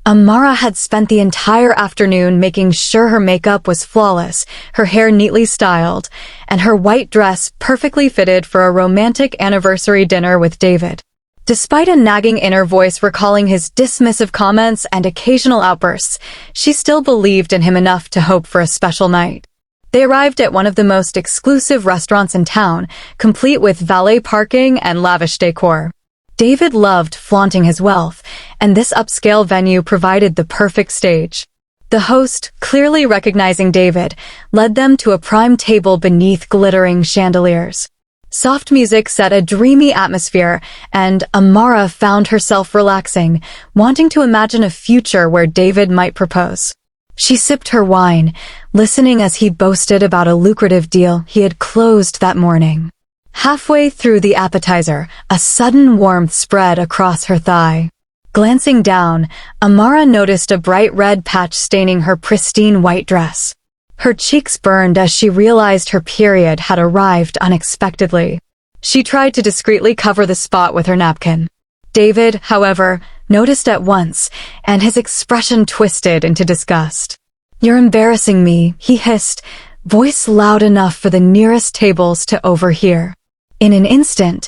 Amara had spent the entire afternoon making sure her makeup was flawless, her hair neatly styled, and her white dress perfectly fitted for a romantic anniversary dinner with David. Despite a nagging inner voice recalling his dismissive comments and occasional outbursts, she still believed in him enough to hope for a special night. They arrived at one of the most exclusive restaurants in town, complete with valet parking and lavish decor. David loved flaunting his wealth, and this upscale venue provided the perfect stage. The host, clearly recognizing David, led them to a prime table beneath glittering chandeliers. Soft music set a dreamy atmosphere, and Amara found herself relaxing, wanting to imagine a future where David might propose. She sipped her wine, listening as he boasted about a lucrative deal he had closed that morning. Halfway through the appetizer, a sudden warmth spread across her thigh. Glancing down, Amara noticed a bright red patch staining her pristine white dress. Her cheeks burned as she realized her period had arrived unexpectedly. She tried to discreetly cover the spot with her napkin. David, however, noticed at once, and his expression twisted into disgust. "You're embarrassing me," he hissed, voice loud enough for the nearest tables to overhear. In an instant,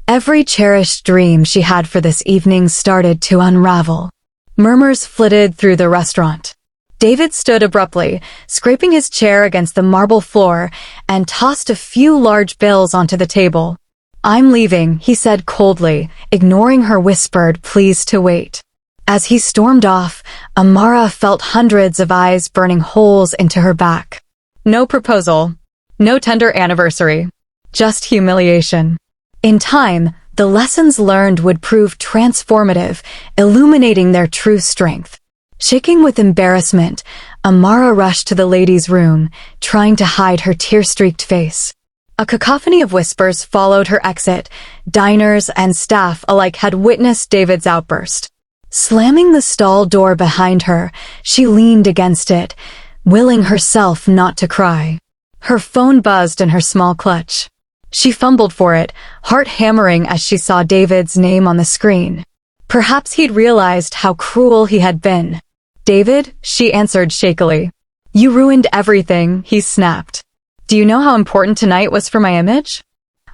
every cherished dream she had for this evening started to unravel. Murmurs flitted through the restaurant. David stood abruptly, scraping his chair against the marble floor, and tossed a few large bills onto the table. "I'm leaving," he said coldly, ignoring her whispered pleas to wait. As he stormed off, Amara felt hundreds of eyes burning holes into her back. No proposal. No tender anniversary. Just humiliation. In time, the lessons learned would prove transformative, illuminating their true strength. Shaking with embarrassment, Amara rushed to the ladies' room, trying to hide her tear-streaked face. A cacophony of whispers followed her exit. Diners and staff alike had witnessed David's outburst. Slamming the stall door behind her, she leaned against it, willing herself not to cry. Her phone buzzed in her small clutch. She fumbled for it, heart hammering as she saw David's name on the screen. Perhaps he'd realized how cruel he had been. "David," she answered shakily. "You ruined everything," he snapped. "Do you know how important tonight was for my image?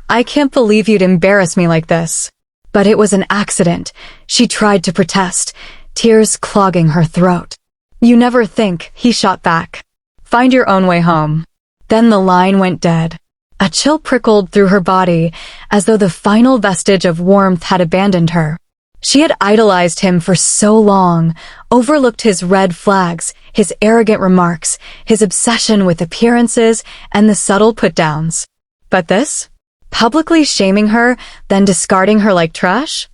I can't believe you'd embarrass me like this." But it was an accident, she tried to protest, tears clogging her throat. "You never think," he shot back. "Find your own way home." Then the line went dead. A chill prickled through her body, as though the final vestige of warmth had abandoned her. She had idolized him for so long, overlooked his red flags, his arrogant remarks, his obsession with appearances, and the subtle put-downs. But this? Publicly shaming her, then discarding her like trash?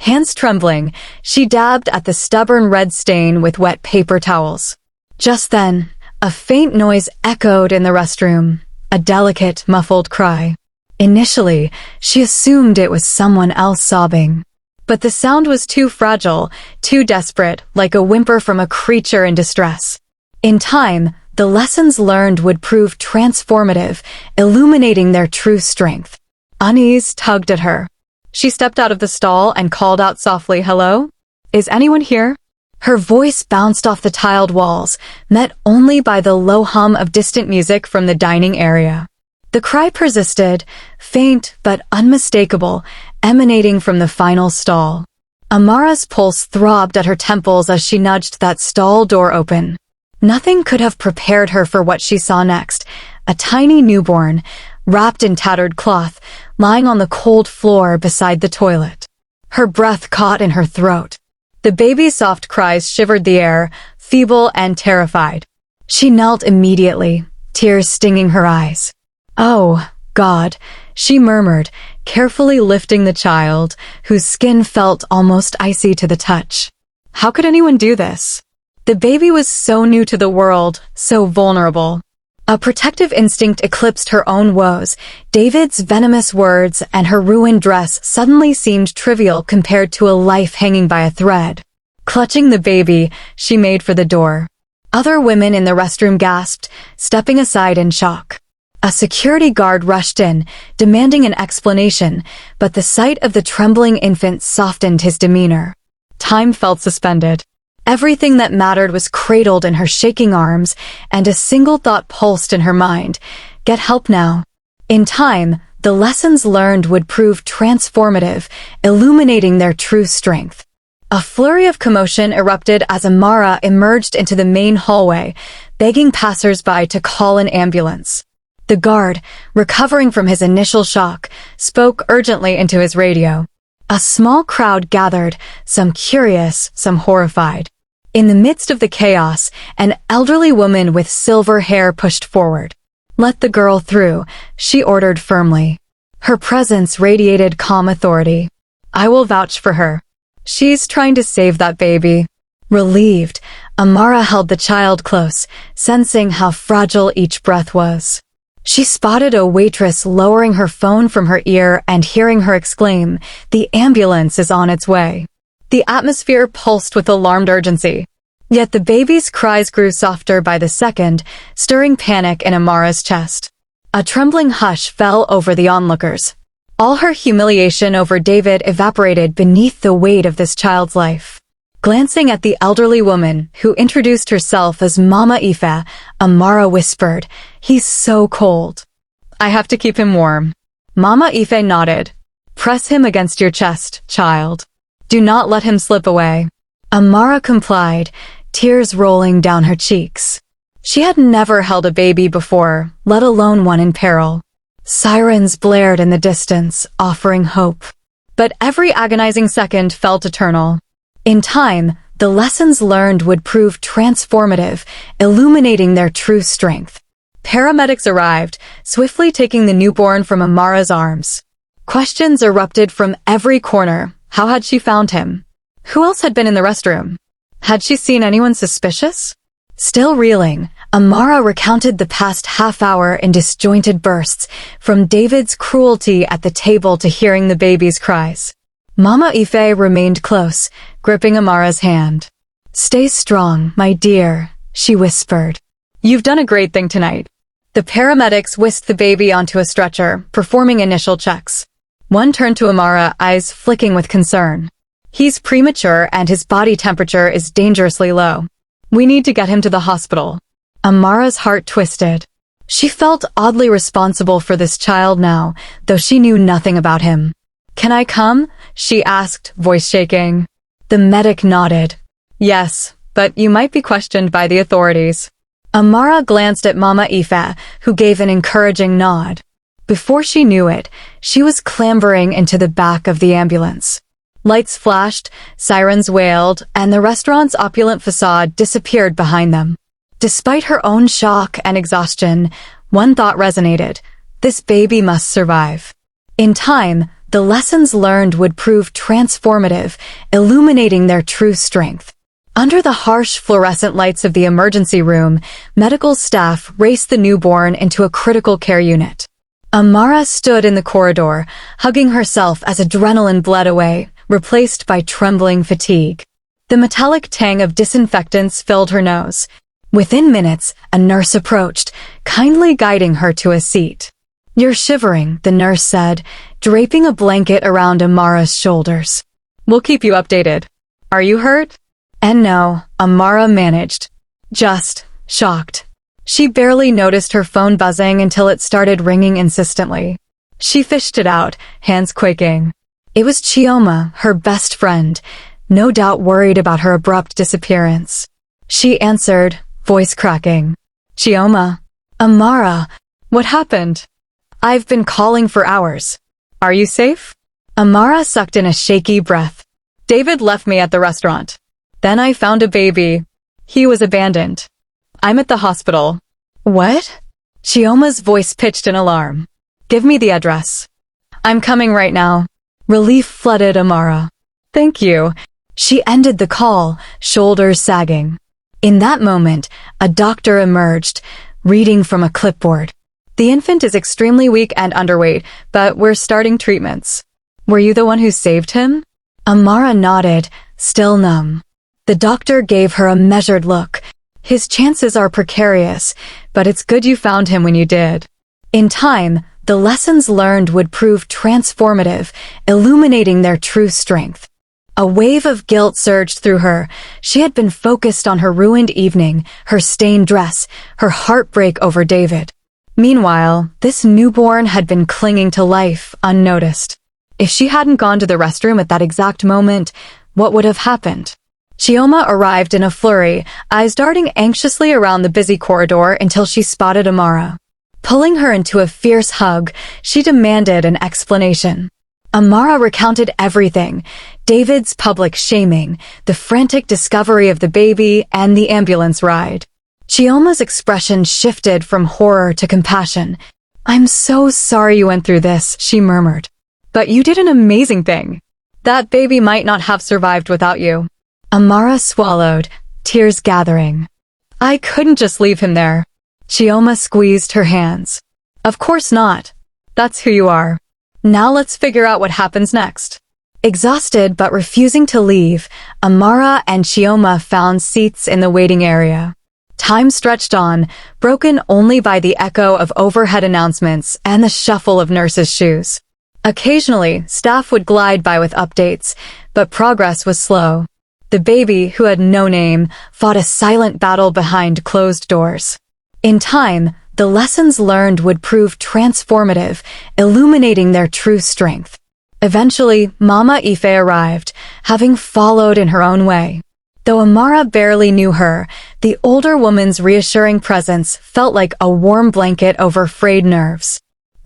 Hands trembling, she dabbed at the stubborn red stain with wet paper towels. Just then, a faint noise echoed in the restroom, a delicate, muffled cry. Initially, she assumed it was someone else sobbing. But the sound was too fragile, too desperate, like a whimper from a creature in distress. In time, the lessons learned would prove transformative, illuminating their true strength. Unease tugged at her. She stepped out of the stall and called out softly, "Hello? Is anyone here?" Her voice bounced off the tiled walls, met only by the low hum of distant music from the dining area. The cry persisted, faint but unmistakable, emanating from the final stall. Amara's pulse throbbed at her temples as she nudged that stall door open. Nothing could have prepared her for what she saw next, a tiny newborn, wrapped in tattered cloth, lying on the cold floor beside the toilet. Her breath caught in her throat. The baby's soft cries shivered the air, feeble and terrified. She knelt immediately, tears stinging her eyes. "Oh, God," she murmured, carefully lifting the child, whose skin felt almost icy to the touch. How could anyone do this? The baby was so new to the world, so vulnerable. A protective instinct eclipsed her own woes. David's venomous words and her ruined dress suddenly seemed trivial compared to a life hanging by a thread. Clutching the baby, she made for the door. Other women in the restroom gasped, stepping aside in shock. A security guard rushed in, demanding an explanation, but the sight of the trembling infant softened his demeanor. Time felt suspended. Everything that mattered was cradled in her shaking arms, and a single thought pulsed in her mind: get help now. In time, the lessons learned would prove transformative, illuminating their true strength. A flurry of commotion erupted as Amara emerged into the main hallway, begging passers-by to call an ambulance. The guard, recovering from his initial shock, spoke urgently into his radio. A small crowd gathered, some curious, some horrified. In the midst of the chaos, an elderly woman with silver hair pushed forward. "Let the girl through," she ordered firmly. Her presence radiated calm authority. "I will vouch for her. She's trying to save that baby." Relieved, Amara held the child close, sensing how fragile each breath was. She spotted a waitress lowering her phone from her ear and hearing her exclaim, "The ambulance is on its way." The atmosphere pulsed with alarmed urgency. Yet the baby's cries grew softer by the second, stirring panic in Amara's chest. A trembling hush fell over the onlookers. All her humiliation over David evaporated beneath the weight of this child's life. Glancing at the elderly woman, who introduced herself as Mama Ife, Amara whispered, "He's so cold. I have to keep him warm." Mama Ife nodded. "Press him against your chest, child. Do not let him slip away." Amara complied, tears rolling down her cheeks. She had never held a baby before, let alone one in peril. Sirens blared in the distance, offering hope. But every agonizing second felt eternal. In time, the lessons learned would prove transformative, illuminating their true strength. Paramedics arrived, swiftly taking the newborn from Amara's arms. Questions erupted from every corner. How had she found him? Who else had been in the restroom? Had she seen anyone suspicious? Still reeling, Amara recounted the past half hour in disjointed bursts, from David's cruelty at the table to hearing the baby's cries. Mama Ife remained close, gripping Amara's hand. "Stay strong, my dear," she whispered. "You've done a great thing tonight." The paramedics whisked the baby onto a stretcher, performing initial checks. One turned to Amara, eyes flicking with concern. "He's premature and his body temperature is dangerously low. We need to get him to the hospital." Amara's heart twisted. She felt oddly responsible for this child now, though she knew nothing about him. "Can I come?" she asked, voice shaking. The medic nodded. "Yes, but you might be questioned by the authorities." Amara glanced at Mama Ife, who gave an encouraging nod. Before she knew it, she was clambering into the back of the ambulance. Lights flashed, sirens wailed, and the restaurant's opulent facade disappeared behind them. Despite her own shock and exhaustion, one thought resonated: this baby must survive. In time, the lessons learned would prove transformative, illuminating their true strength. Under the harsh fluorescent lights of the emergency room, medical staff raced the newborn into a critical care unit. Amara stood in the corridor, hugging herself as adrenaline bled away, replaced by trembling fatigue. The metallic tang of disinfectants filled her nose. Within minutes, a nurse approached, kindly guiding her to a seat. "You're shivering," the nurse said, draping a blanket around Amara's shoulders. "We'll keep you updated. Are you hurt?" And no, Amara managed. Just shocked. She barely noticed her phone buzzing until it started ringing insistently. She fished it out, hands quaking. It was Chioma, her best friend, no doubt worried about her abrupt disappearance. She answered, voice cracking. "Chioma." "Amara, what happened?" "I've been calling for hours. Are you safe?" Amara sucked in a shaky breath. "David left me at the restaurant. Then I found a baby. He was abandoned. I'm at the hospital." "What?" Chioma's voice pitched in alarm. "Give me the address." "I'm coming right now." Relief flooded Amara. "Thank you." She ended the call, shoulders sagging. In that moment, a doctor emerged, reading from a clipboard. "The infant is extremely weak and underweight, but we're starting treatments." "Were you the one who saved him?" Amara nodded, still numb. The doctor gave her a measured look. "His chances are precarious, but it's good you found him when you did." In time, the lessons learned would prove transformative, illuminating their true strength. A wave of guilt surged through her. She had been focused on her ruined evening, her stained dress, her heartbreak over David. Meanwhile, this newborn had been clinging to life, unnoticed. If she hadn't gone to the restroom at that exact moment, what would have happened? Chioma arrived in a flurry, eyes darting anxiously around the busy corridor until she spotted Amara. Pulling her into a fierce hug, she demanded an explanation. Amara recounted everything: David's public shaming, the frantic discovery of the baby, and the ambulance ride. Chioma's expression shifted from horror to compassion. "I'm so sorry you went through this," she murmured. "But you did an amazing thing. That baby might not have survived without you." Amara swallowed, tears gathering. "I couldn't just leave him there." Chioma squeezed her hands. "Of course not. That's who you are. Now let's figure out what happens next." Exhausted but refusing to leave, Amara and Chioma found seats in the waiting area. Time stretched on, broken only by the echo of overhead announcements and the shuffle of nurses' shoes. Occasionally, staff would glide by with updates, but progress was slow. The baby, who had no name, fought a silent battle behind closed doors. In time, the lessons learned would prove transformative, illuminating their true strength. Eventually, Mama Ife arrived, having followed in her own way. Though Amara barely knew her, the older woman's reassuring presence felt like a warm blanket over frayed nerves.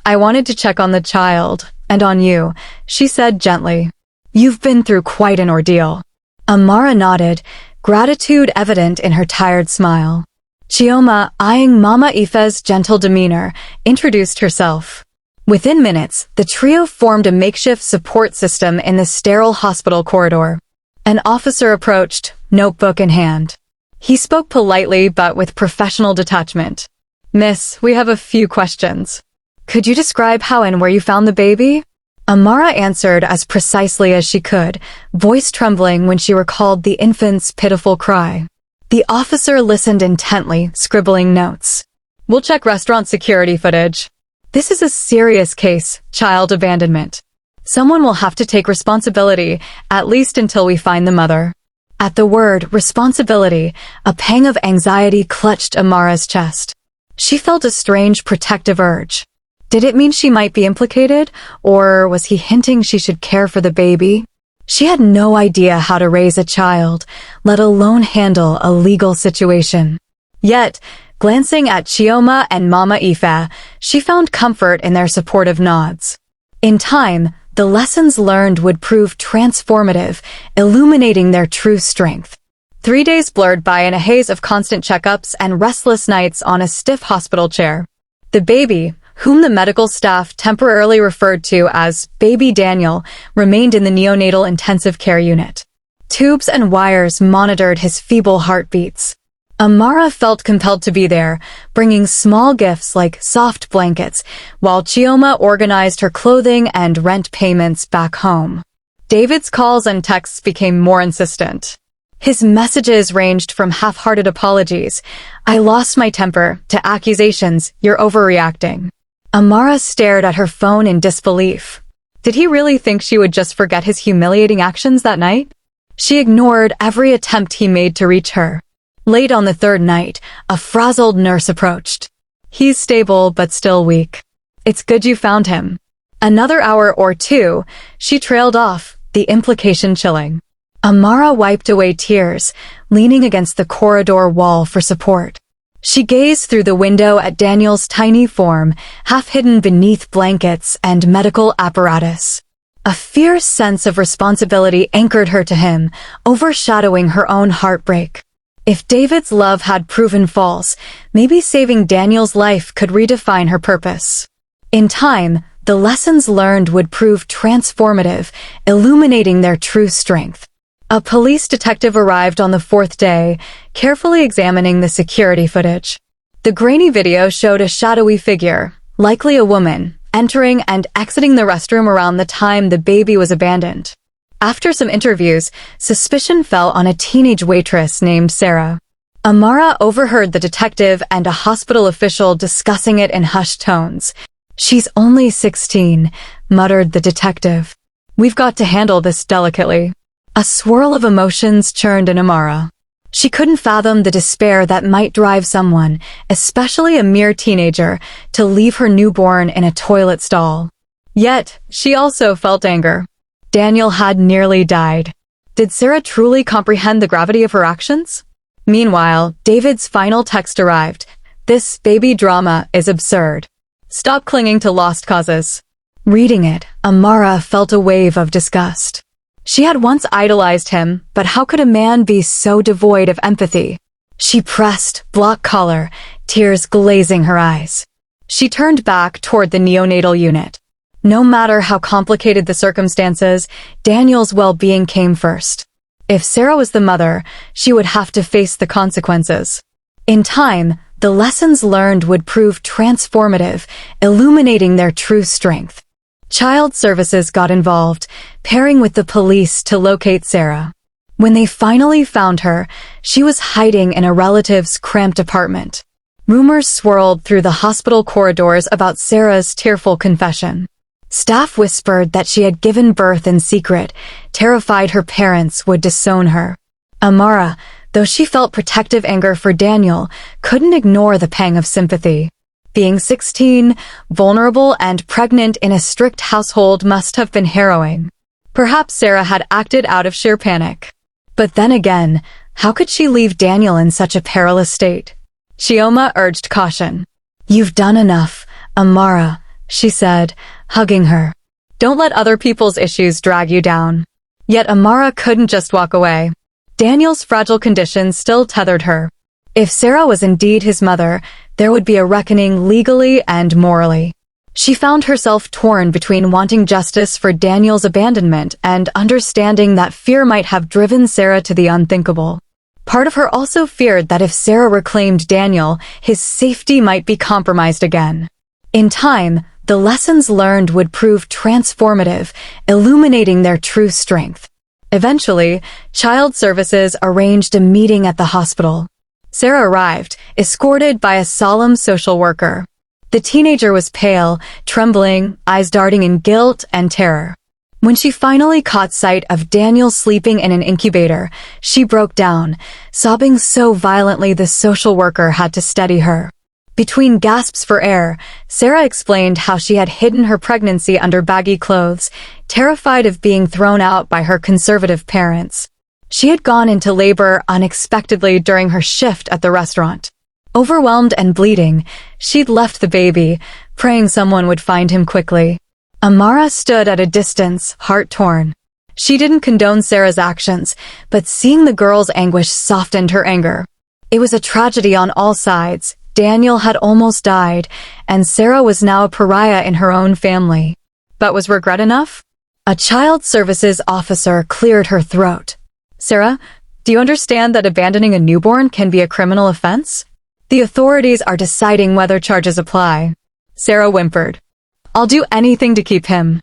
"I wanted to check on the child, and on you," she said gently. "You've been through quite an ordeal." Amara nodded, gratitude evident in her tired smile. Chioma, eyeing Mama Ife's gentle demeanor, introduced herself. Within minutes, the trio formed a makeshift support system in the sterile hospital corridor. An officer approached, notebook in hand. He spoke politely but with professional detachment. "Miss, we have a few questions. Could you describe how and where you found the baby?" Amara answered as precisely as she could, voice trembling when she recalled the infant's pitiful cry. The officer listened intently, scribbling notes. "We'll check restaurant security footage. This is a serious case, child abandonment. Someone will have to take responsibility, at least until we find the mother." At the word responsibility, a pang of anxiety clutched Amara's chest. She felt a strange protective urge. Did it mean she might be implicated, or was he hinting she should care for the baby? She had no idea how to raise a child, let alone handle a legal situation. Yet, glancing at Chioma and Mama Ife, she found comfort in their supportive nods. In time, the lessons learned would prove transformative, illuminating their true strength. 3 days blurred by in a haze of constant checkups and restless nights on a stiff hospital chair. The baby, whom the medical staff temporarily referred to as Baby Daniel, remained in the neonatal intensive care unit. Tubes and wires monitored his feeble heartbeats. Amara felt compelled to be there, bringing small gifts like soft blankets, while Chioma organized her clothing and rent payments back home. David's calls and texts became more insistent. His messages ranged from half-hearted apologies, "I lost my temper," to accusations, "You're overreacting." Amara stared at her phone in disbelief. Did he really think she would just forget his humiliating actions that night? She ignored every attempt he made to reach her. Late on the third night, a frazzled nurse approached. "He's stable but still weak. It's good you found him." Another hour or two, she trailed off, the implication chilling. Amara wiped away tears, leaning against the corridor wall for support. She gazed through the window at Daniel's tiny form, half hidden beneath blankets and medical apparatus. A fierce sense of responsibility anchored her to him, overshadowing her own heartbreak. If David's love had proven false, maybe saving Daniel's life could redefine her purpose. In time, the lessons learned would prove transformative, illuminating their true strength. A police detective arrived on the 4th day, carefully examining the security footage. The grainy video showed a shadowy figure, likely a woman, entering and exiting the restroom around the time the baby was abandoned. After some interviews, suspicion fell on a teenage waitress named Sarah. Amara overheard the detective and a hospital official discussing it in hushed tones. "She's only 16, muttered the detective. "We've got to handle this delicately." A swirl of emotions churned in Amara. She couldn't fathom the despair that might drive someone, especially a mere teenager, to leave her newborn in a toilet stall. Yet, she also felt anger. Daniel had nearly died. Did Sarah truly comprehend the gravity of her actions? Meanwhile, David's final text arrived. This baby drama is absurd. Stop clinging to lost causes. Reading it, Amara felt a wave of disgust. She had once idolized him, but how could a man be so devoid of empathy? She pressed block collar, tears glazing her eyes. She turned back toward the neonatal unit. No matter how complicated the circumstances, Daniel's well-being came first. If Sarah was the mother, she would have to face the consequences. In time, the lessons learned would prove transformative, illuminating their true strength. Child Services got involved, pairing with the police to locate Sarah. When they finally found her, she was hiding in a relative's cramped apartment. Rumors swirled through the hospital corridors about Sarah's tearful confession. Staff whispered that she had given birth in secret, terrified her parents would disown her. Amara, though she felt protective anger for Daniel, couldn't ignore the pang of sympathy. Being 16, vulnerable and pregnant in a strict household must have been harrowing. Perhaps Sarah had acted out of sheer panic. But then again, how could she leave Daniel in such a perilous state? Chioma urged caution. "You've done enough, Amara," she said, hugging her. "Don't let other people's issues drag you down." Yet Amara couldn't just walk away. Daniel's fragile condition still tethered her. If Sarah was indeed his mother, there would be a reckoning legally and morally. She found herself torn between wanting justice for Daniel's abandonment and understanding that fear might have driven Sarah to the unthinkable. Part of her also feared that if Sarah reclaimed Daniel, his safety might be compromised again. In time, the lessons learned would prove transformative, illuminating their true strength. Eventually, Child Services arranged a meeting at the hospital. Sarah arrived, escorted by a solemn social worker. The teenager was pale, trembling, eyes darting in guilt and terror. When she finally caught sight of Daniel sleeping in an incubator, she broke down, sobbing so violently the social worker had to steady her. Between gasps for air, Sarah explained how she had hidden her pregnancy under baggy clothes, terrified of being thrown out by her conservative parents. She had gone into labor unexpectedly during her shift at the restaurant. Overwhelmed and bleeding, she'd left the baby, praying someone would find him quickly. Amara stood at a distance, heart torn. She didn't condone Sarah's actions, but seeing the girl's anguish softened her anger. It was a tragedy on all sides. Daniel had almost died, and Sarah was now a pariah in her own family. But was regret enough? A Child Services officer cleared her throat. "Sarah, do you understand that abandoning a newborn can be a criminal offense? The authorities are deciding whether charges apply." Sarah whimpered. "I'll do anything to keep him.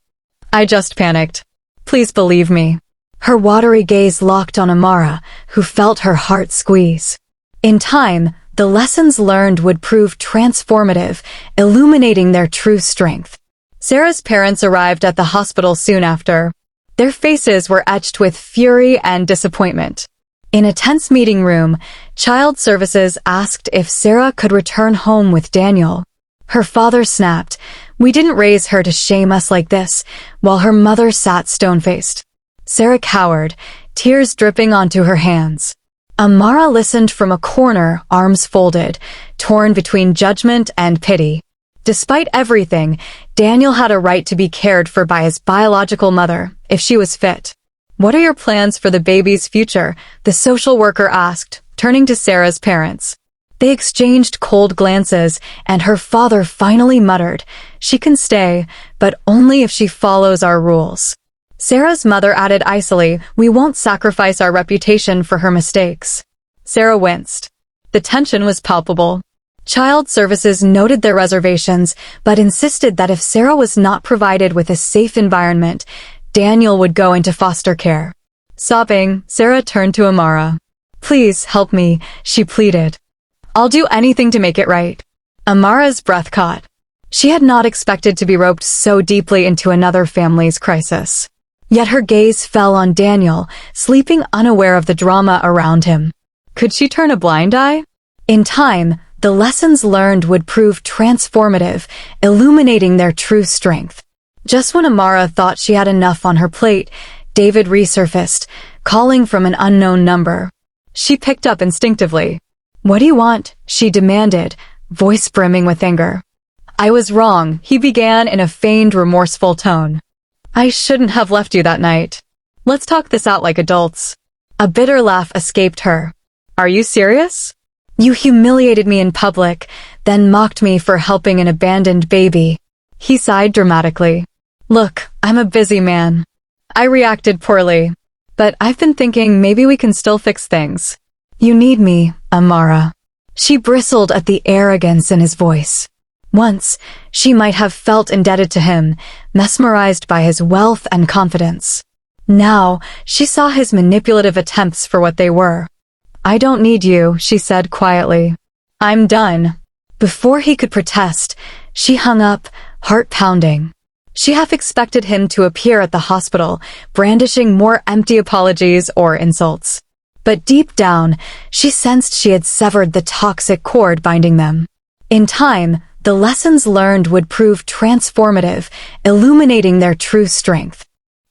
I just panicked. Please believe me." Her watery gaze locked on Amara, who felt her heart squeeze. In time, the lessons learned would prove transformative, illuminating their true strength. Sarah's parents arrived at the hospital soon after. Their faces were etched with fury and disappointment. In a tense meeting room, Child Services asked if Sarah could return home with Daniel. Her father snapped, "We didn't raise her to shame us like this," while her mother sat stone-faced. Sarah cowered, tears dripping onto her hands. Amara listened from a corner, arms folded, torn between judgment and pity. Despite everything, Daniel had a right to be cared for by his biological mother, if she was fit. "What are your plans for the baby's future?" the social worker asked, turning to Sarah's parents. They exchanged cold glances, and her father finally muttered, "She can stay, but only if she follows our rules." Sarah's mother added icily, "We won't sacrifice our reputation for her mistakes." Sarah winced. The tension was palpable. Child Services noted their reservations, but insisted that if Sarah was not provided with a safe environment, Daniel would go into foster care. Sobbing, Sarah turned to Amara. "Please help me," she pleaded. "I'll do anything to make it right." Amara's breath caught. She had not expected to be roped so deeply into another family's crisis. Yet her gaze fell on Daniel, sleeping unaware of the drama around him. Could she turn a blind eye? In time, the lessons learned would prove transformative, illuminating their true strength. Just when Amara thought she had enough on her plate, David resurfaced, calling from an unknown number. She picked up instinctively. "What do you want?" she demanded, voice brimming with anger. "I was wrong," he began in a feigned remorseful tone. "I shouldn't have left you that night. Let's talk this out like adults." A bitter laugh escaped her. "Are you serious? You humiliated me in public, then mocked me for helping an abandoned baby." He sighed dramatically. "Look, I'm a busy man. I reacted poorly, but I've been thinking maybe we can still fix things. You need me, Amara." She bristled at the arrogance in his voice. Once, she might have felt indebted to him, mesmerized by his wealth and confidence. Now, she saw his manipulative attempts for what they were. "I don't need you," she said quietly. "I'm done." Before he could protest, she hung up, heart pounding. She half expected him to appear at the hospital, brandishing more empty apologies or insults. But deep down, she sensed she had severed the toxic cord binding them. In time, the lessons learned would prove transformative, illuminating their true strength.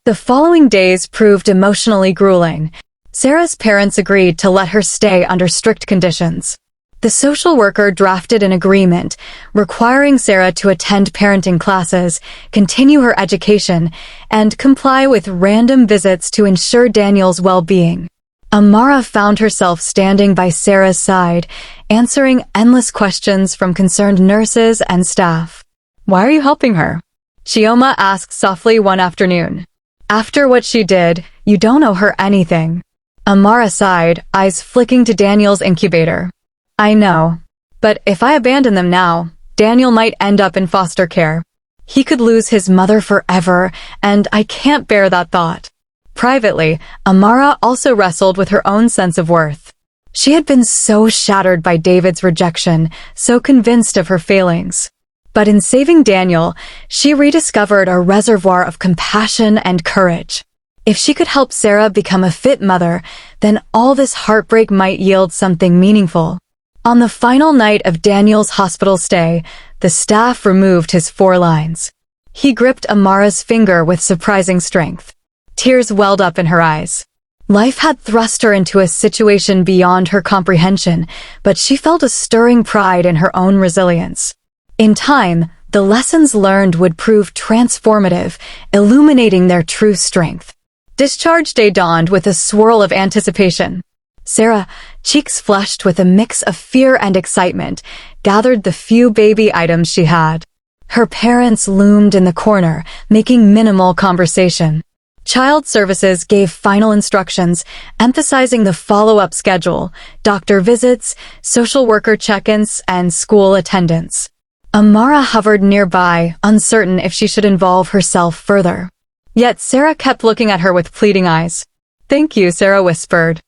The following days proved emotionally grueling. Sarah's parents agreed to let her stay under strict conditions. The social worker drafted an agreement requiring Sarah to attend parenting classes, continue her education, and comply with random visits to ensure Daniel's well-being. Amara found herself standing by Sarah's side, answering endless questions from concerned nurses and staff. "Why are you helping her?" Chioma asked softly one afternoon. "After what she did, you don't owe her anything." Amara sighed, eyes flicking to Daniel's incubator. "I know. But if I abandon them now, Daniel might end up in foster care. He could lose his mother forever, and I can't bear that thought." Privately, Amara also wrestled with her own sense of worth. She had been so shattered by David's rejection, so convinced of her failings. But in saving Daniel, she rediscovered a reservoir of compassion and courage. If she could help Sarah become a fit mother, then all this heartbreak might yield something meaningful. On the final night of Daniel's hospital stay, the staff removed his 4 lines. He gripped Amara's finger with surprising strength. Tears welled up in her eyes. Life had thrust her into a situation beyond her comprehension, but she felt a stirring pride in her own resilience. In time, the lessons learned would prove transformative, illuminating their true strength. Discharge day dawned with a swirl of anticipation. Sarah, cheeks flushed with a mix of fear and excitement, gathered the few baby items she had. Her parents loomed in the corner, making minimal conversation. Child Services gave final instructions, emphasizing the follow-up schedule, doctor visits, social worker check-ins, and school attendance. Amara hovered nearby, uncertain if she should involve herself further. Yet Sarah kept looking at her with pleading eyes. "Thank you," Sarah whispered.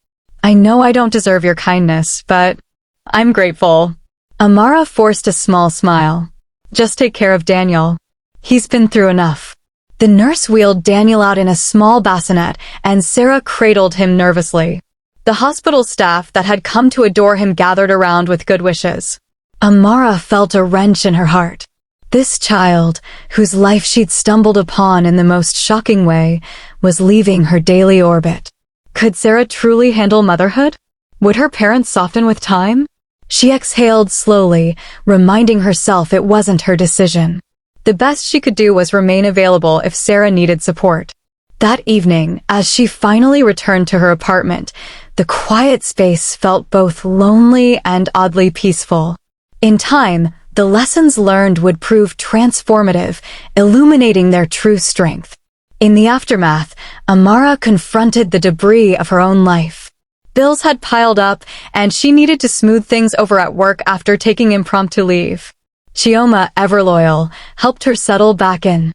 "I know I don't deserve your kindness, but I'm grateful." Amara forced a small smile. "Just take care of Daniel. He's been through enough." The nurse wheeled Daniel out in a small bassinet, and Sarah cradled him nervously. The hospital staff that had come to adore him gathered around with good wishes. Amara felt a wrench in her heart. This child, whose life she'd stumbled upon in the most shocking way, was leaving her daily orbit. Could Sarah truly handle motherhood? Would her parents soften with time? She exhaled slowly, reminding herself it wasn't her decision. The best she could do was remain available if Sarah needed support. That evening, as she finally returned to her apartment, the quiet space felt both lonely and oddly peaceful. In time, the lessons learned would prove transformative, illuminating their true strength. In the aftermath, Amara confronted the debris of her own life. Bills had piled up, and she needed to smooth things over at work after taking impromptu leave. Chioma, ever loyal, helped her settle back in.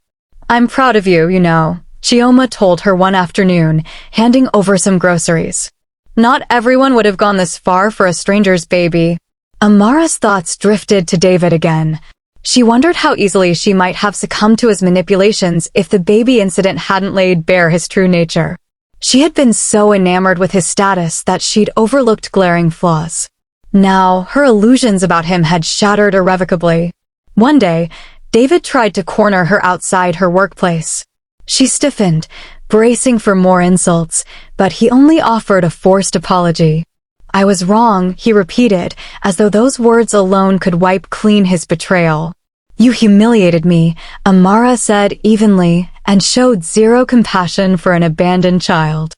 "I'm proud of you, you know," Chioma told her one afternoon, handing over some groceries. "Not everyone would have gone this far for a stranger's baby." Amara's thoughts drifted to David again. She wondered how easily she might have succumbed to his manipulations if the baby incident hadn't laid bare his true nature. She had been so enamored with his status that she'd overlooked glaring flaws. Now, her illusions about him had shattered irrevocably. One day, David tried to corner her outside her workplace. She stiffened, bracing for more insults, but he only offered a forced apology. "I was wrong," he repeated, as though those words alone could wipe clean his betrayal. "You humiliated me," Amara said evenly, and showed zero compassion for an abandoned child.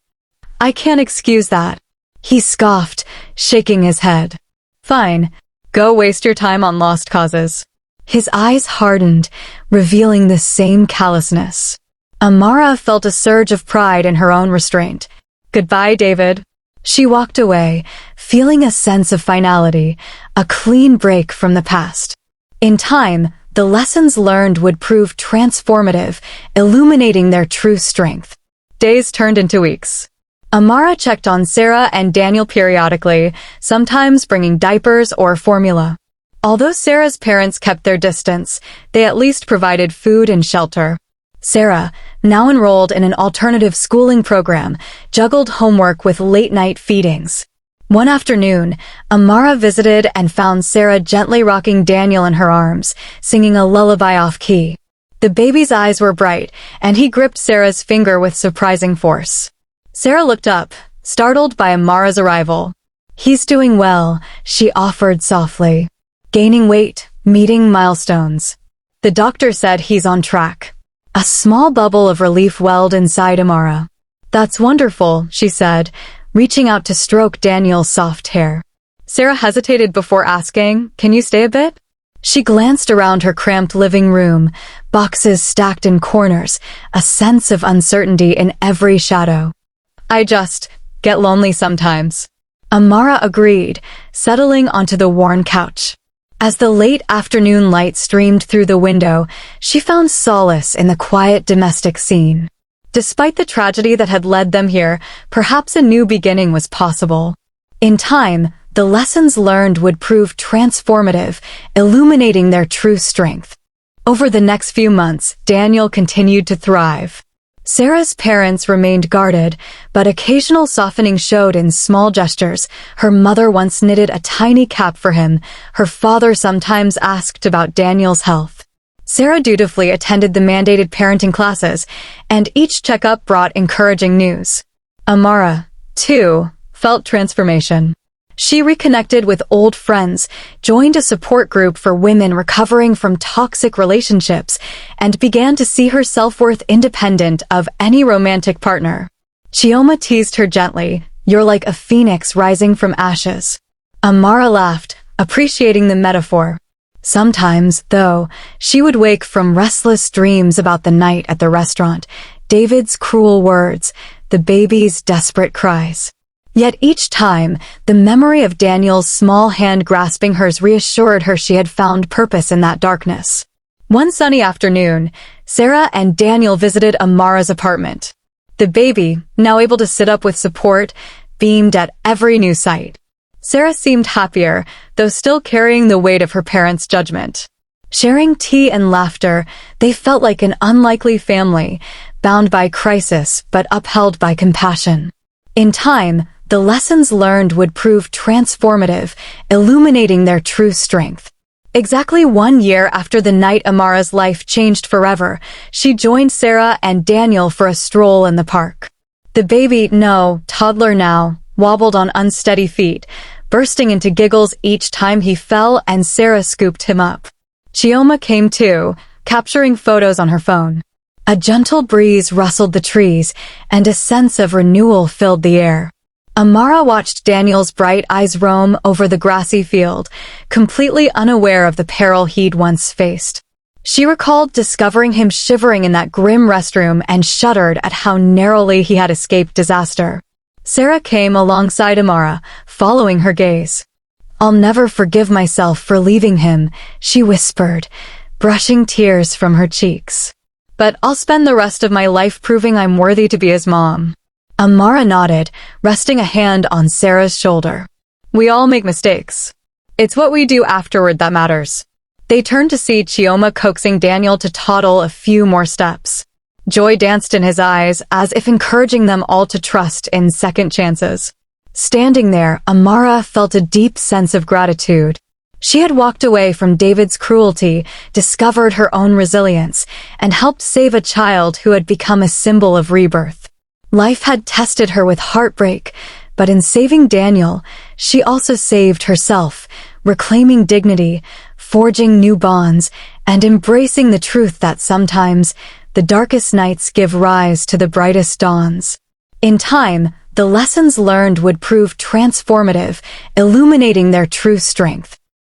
"I can't excuse that," he scoffed, shaking his head. "Fine. Go waste your time on lost causes." His eyes hardened, revealing the same callousness. Amara felt a surge of pride in her own restraint. "Goodbye, David." She walked away, feeling a sense of finality, a clean break from the past. In time, the lessons learned would prove transformative, illuminating their true strength. Days turned into weeks. Amara checked on Sarah and Daniel periodically, sometimes bringing diapers or formula. Although Sarah's parents kept their distance, they at least provided food and shelter. Sarah, now enrolled in an alternative schooling program, juggled homework with late-night feedings. One afternoon, Amara visited and found Sarah gently rocking Daniel in her arms, singing a lullaby off-key. The baby's eyes were bright, and he gripped Sarah's finger with surprising force. Sarah looked up, startled by Amara's arrival. "He's doing well," she offered softly. "Gaining weight, meeting milestones. The doctor said he's on track." A small bubble of relief welled inside Amara. "That's wonderful," she said, reaching out to stroke Daniel's soft hair. Sarah hesitated before asking, "Can you stay a bit?" She glanced around her cramped living room, boxes stacked in corners, a sense of uncertainty in every shadow. "I just get lonely sometimes." Amara agreed, settling onto the worn couch. As the late afternoon light streamed through the window, she found solace in the quiet domestic scene. Despite the tragedy that had led them here, perhaps a new beginning was possible. In time, the lessons learned would prove transformative, illuminating their true strength. Over the next few months, Daniel continued to thrive. Sarah's parents remained guarded, but occasional softening showed in small gestures. Her mother once knitted a tiny cap for him. Her father sometimes asked about Daniel's health. Sarah dutifully attended the mandated parenting classes, and each checkup brought encouraging news. Amara, too, felt transformation. She reconnected with old friends, joined a support group for women recovering from toxic relationships, and began to see her self-worth independent of any romantic partner. Chioma teased her gently, "You're like a phoenix rising from ashes." Amara laughed, appreciating the metaphor. Sometimes, though, she would wake from restless dreams about the night at the restaurant, David's cruel words, the baby's desperate cries. Yet each time, the memory of Daniel's small hand grasping hers reassured her she had found purpose in that darkness. One sunny afternoon, Sarah and Daniel visited Amara's apartment. The baby, now able to sit up with support, beamed at every new sight. Sarah seemed happier, though still carrying the weight of her parents' judgment. Sharing tea and laughter, they felt like an unlikely family, bound by crisis but upheld by compassion. In time, the lessons learned would prove transformative, illuminating their true strength. Exactly 1 year after the night Amara's life changed forever, she joined Sarah and Daniel for a stroll in the park. The baby, toddler now, wobbled on unsteady feet, bursting into giggles each time he fell, and Sarah scooped him up. Chioma came too, capturing photos on her phone. A gentle breeze rustled the trees, and a sense of renewal filled the air. Amara watched Daniel's bright eyes roam over the grassy field, completely unaware of the peril he'd once faced. She recalled discovering him shivering in that grim restroom and shuddered at how narrowly he had escaped disaster. Sarah came alongside Amara, following her gaze. "I'll never forgive myself for leaving him," she whispered, brushing tears from her cheeks. "But I'll spend the rest of my life proving I'm worthy to be his mom." Amara nodded, resting a hand on Sarah's shoulder. "We all make mistakes. It's what we do afterward that matters." They turned to see Chioma coaxing Daniel to toddle a few more steps. Joy danced in his eyes, as if encouraging them all to trust in second chances. Standing there, Amara felt a deep sense of gratitude. She had walked away from David's cruelty, discovered her own resilience, and helped save a child who had become a symbol of rebirth. Life had tested her with heartbreak, but in saving Daniel, she also saved herself, reclaiming dignity, forging new bonds, and embracing the truth that sometimes the darkest nights give rise to the brightest dawns. In time, the lessons learned would prove transformative, illuminating their true strength.